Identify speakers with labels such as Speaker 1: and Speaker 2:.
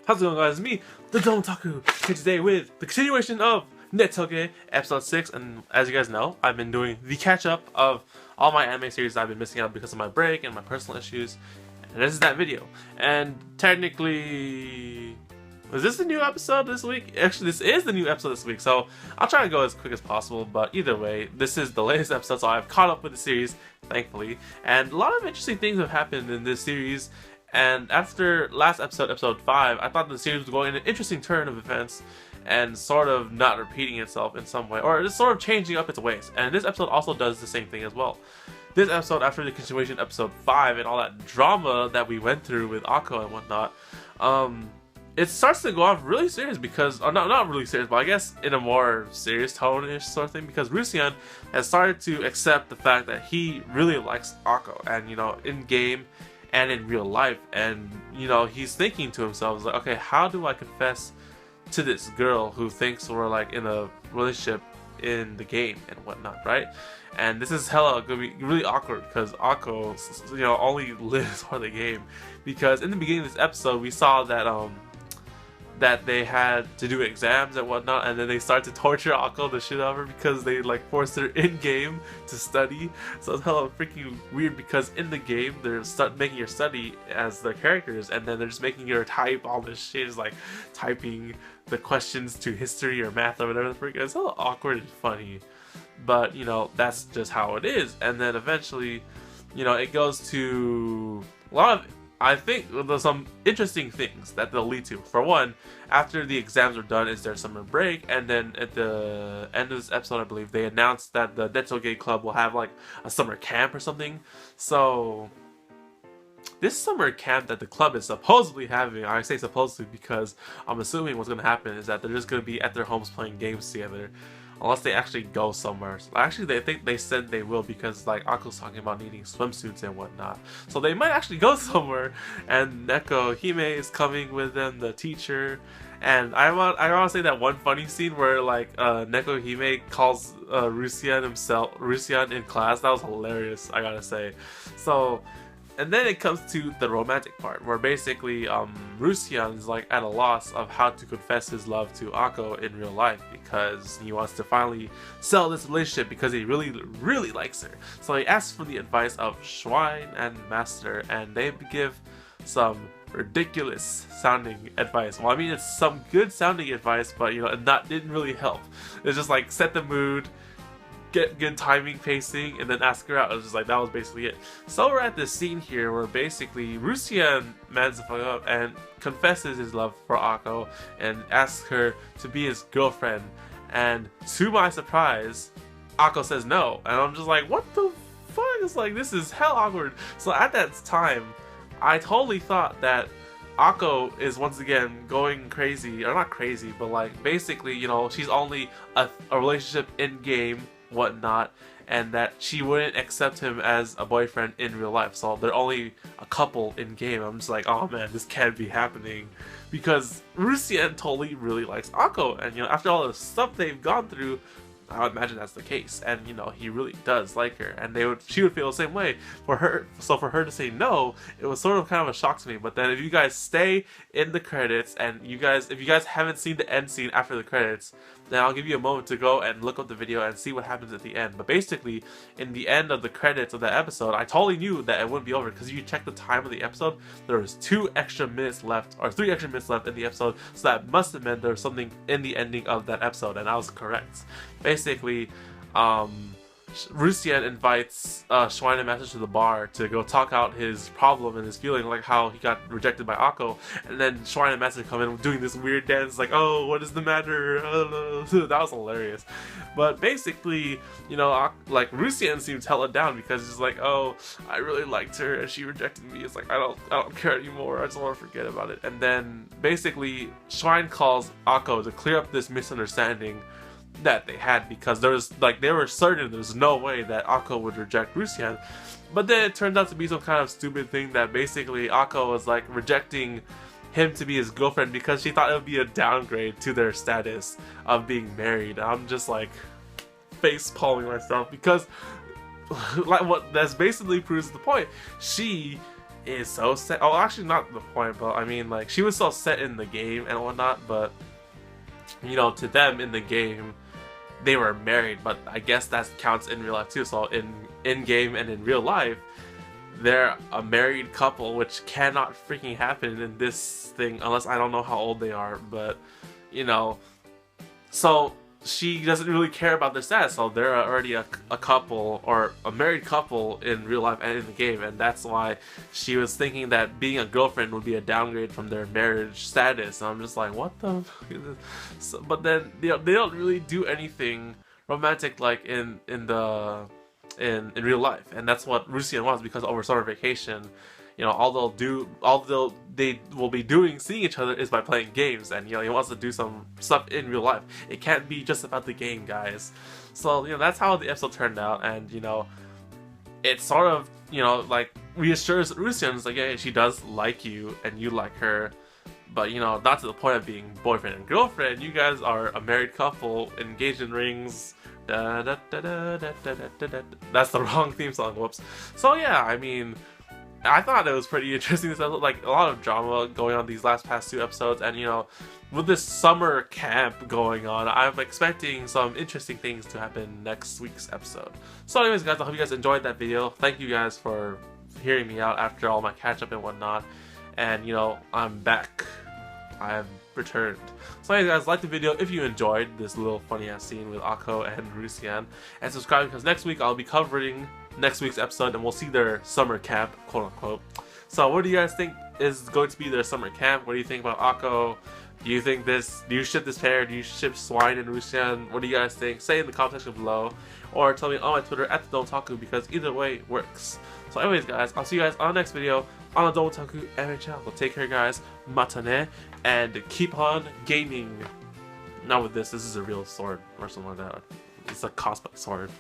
Speaker 1: How's it going, guys? It's me, the Taku, here today with the continuation of Netoge, episode 6, and as you guys know, I've been doing the catch-up of all my anime series I've been missing out because of my break and my personal issues, and this is that video. And technically, was this the new episode this week? Actually, this is the new episode this week, so I'll try to go as quick as possible, but either way, this is the latest episode, so I've caught up with the series, thankfully, and a lot of interesting things have happened in this series. And after last episode, episode 5, I thought the series was going in an interesting turn of events and sort of not repeating itself in some way, or just sort of changing up its ways. And this episode also does the same thing as well. This episode, after the continuation episode 5 and all that drama that we went through with Akko and whatnot, it starts to go off really serious because, or not really serious, but I guess in a more serious tone-ish sort of thing, because Rusian has started to accept the fact that he really likes Akko, and you know, in game and in real life, and you know, he's thinking to himself, like, okay, how do I confess to this girl who thinks we're like in a relationship in the game and whatnot, right? And this is hella gonna be really awkward because Akko, you know, only lives for the game, because in the beginning of this episode we saw that that they had to do exams and whatnot, and then they start to torture Akko the shit out of her because they like forced her in game to study. So it's hella freaking weird because in the game they're making her study as their characters, and then they're just making her type all this shit. It's like typing the questions to history or math or whatever the freak. It's hella awkward and funny, but you know, that's just how it is. And then eventually, you know, it goes to a lot of, I think there's some interesting things that they'll lead to. For one, after the exams are done, is their summer break, and then at the end of this episode, I believe, they announced that the Netoge Club will have like a summer camp or something. So this summer camp that the club is supposedly having, I say supposedly because I'm assuming what's going to happen is that they're just going to be at their homes playing games together. Unless they actually go somewhere. Actually, they think they said they will because like Akko's talking about needing swimsuits and whatnot. So they might actually go somewhere. And Neko Hime is coming with them, the teacher. And I want to say that one funny scene where like Neko Hime calls Rusian in class. That was hilarious, I gotta say. So, and then it comes to the romantic part, where basically Rusian is like at a loss of how to confess his love to Akko in real life, because he wants to finally sell this relationship because he really likes her. So he asks for the advice of Schwein and Master, and they give some ridiculous sounding advice. Well, I mean, it's some good sounding advice, but you know, it didn't really help. It's just like set the mood, get good timing, pacing, and then ask her out. It was just like, that was basically it. So we're at this scene here where basically Rusian mans the fuck up and confesses his love for Akko and asks her to be his girlfriend, and to my surprise, Akko says no, and I'm just like, what the fuck? It's like, this is hell awkward. So at that time, I totally thought that Akko is once again going crazy, or not crazy, but like basically, you know, she's only a relationship in game, whatnot, and that she wouldn't accept him as a boyfriend in real life. So they're only a couple in game. I'm just like, oh man, this can't be happening, because Rusian totally really likes Akko, and you know, after all the stuff they've gone through, I would imagine that's the case. And you know, he really does like her, and she would feel the same way for her. So for her to say no, it was sort of kind of a shock to me. But then if you guys stay in the credits, and if you guys haven't seen the end scene after the credits, then I'll give you a moment to go and look up the video and see what happens at the end. But basically, in the end of the credits of that episode, I totally knew that it wouldn't be over, because if you check the time of the episode, there was 2 extra minutes left, or 3 extra minutes left in the episode, so that must have meant there was something in the ending of that episode, and I was correct. Basically, Rusian invites Schwein and Master to the bar to go talk out his problem and his feeling, like how he got rejected by Akko, and then Schwein and Master come in doing this weird dance, like, oh, what is the matter? That was hilarious. But basically, you know, like Rusian seems hella down because he's like, oh, I really liked her and she rejected me. It's like, I don't care anymore. I just want to forget about it. And then basically, Schwein calls Akko to clear up this misunderstanding that they had, because they were certain there's no way that Akko would reject Rusian. But then it turned out to be some kind of stupid thing that basically Akko was like rejecting him to be his girlfriend because she thought it would be a downgrade to their status of being married. I'm just like face palming myself, because like what that's basically proves the point. She is so set. Oh, actually, not the point, but I mean, like, she was so set in the game and whatnot, but you know, to them in the game, they were married, but I guess that counts in real life too. So in game and in real life, they're a married couple, which cannot freaking happen in this thing unless I don't know how old they are, but you know, so she doesn't really care about their status, so they're already a couple, or a married couple in real life and in the game, and that's why she was thinking that being a girlfriend would be a downgrade from their marriage status. And I'm just like, what the fuck is this? So, but then they don't really do anything romantic like in real life, and that's what Rusian wants, because over summer vacation, you know, all they will be doing, seeing each other, is by playing games, and you know, he wants to do some stuff in real life. It can't be just about the game, guys. So you know, that's how the episode turned out, and you know, it sort of, you know, like reassures Rusian, like, yeah, she does like you and you like her, but you know, not to the point of being boyfriend and girlfriend. You guys are a married couple engaged in rings. Da, da, da, da, da, da, da, da. That's the wrong theme song, whoops. So yeah, I mean, I thought it was pretty interesting. This episode, like, a lot of drama going on these past 2 episodes, and you know, with this summer camp going on, I'm expecting some interesting things to happen next week's episode. So anyways, guys, I hope you guys enjoyed that video. Thank you guys for hearing me out after all my catch up and whatnot, and you know, I'm back. I have returned. So anyways, guys, like the video if you enjoyed this little funny ass scene with Akko and Rusian, and subscribe, because next week I'll be covering next week's episode, and we'll see their summer camp, quote unquote. So what do you guys think is going to be their summer camp? What do you think about Akko? Do you you ship this pair? Do you ship Swine and Rusian? What do you guys think? Say in the comment section below, or tell me on my Twitter at the Don'taku, because either way works. So anyways, guys, I'll see you guys on the next video on the Don'taku anime channel. So take care, guys. Matane, and keep on gaming. Not with this. This is a real sword or something like that. It's a cosplay sword.